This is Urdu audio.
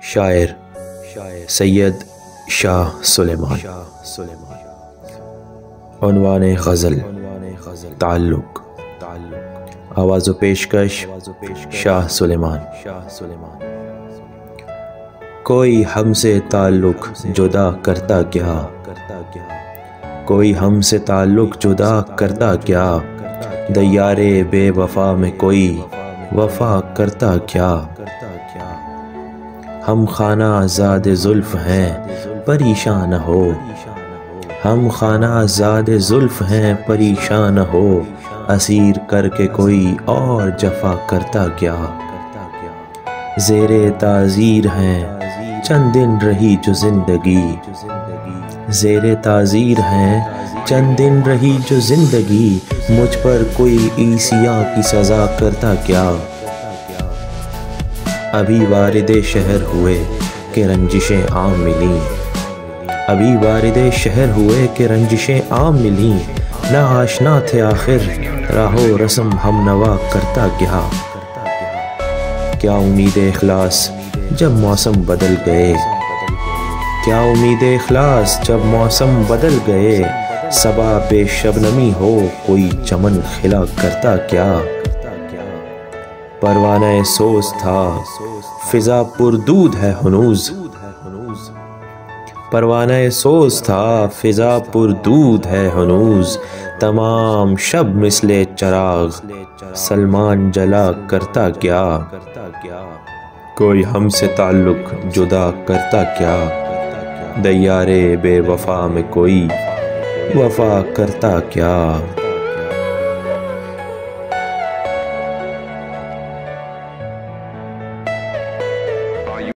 شاعر سید شاہ سلیمان۔ عنوان غزل تعلق، آواز و پیشکش شاہ سلیمان۔ کوئی ہم سے تعلق جدا کرتا کیا، کوئی ہم سے تعلق جدا کرتا کیا، دیارے بے وفا میں کوئی وفا کرتا کیا۔ ہم خانہ زاد زلف ہیں پریشان ہو، ہم خانہ زاد زلف ہیں پریشان ہو، اسیر کر کے کوئی اور جفا کرتا کیا۔ زیر تعزیر ہیں چند دن رہی جو زندگی، زیر تعزیر ہیں چند دن رہی جو زندگی، مجھ پر کوئی عیسیٰ کی سزا کرتا کیا۔ ابھی وارد شہر ہوئے کہ رنجشیں عام ملیں، ابھی وارد شہر ہوئے کہ رنجشیں عام ملیں، نہ آشنا تھے آخر راہ و رسم ہم نوا کرتا کیا۔ کیا امید اخلاص جب موسم بدل گئے، کیا امید اخلاص جب موسم بدل گئے، صبا بے شبنمی ہو کوئی چمن کھلا کرتا کیا۔ پروانہ سوز تھا فضا پر دود ہے ہنوز، پروانہ سوز تھا فضا پر دود ہے ہنوز، تمام شب مثل چراغ سلمان جلا کرتا کیا۔ کوئی ہم سے تعلق جدا کرتا کیا، دیارے بے وفا میں کوئی وفا کرتا کیا۔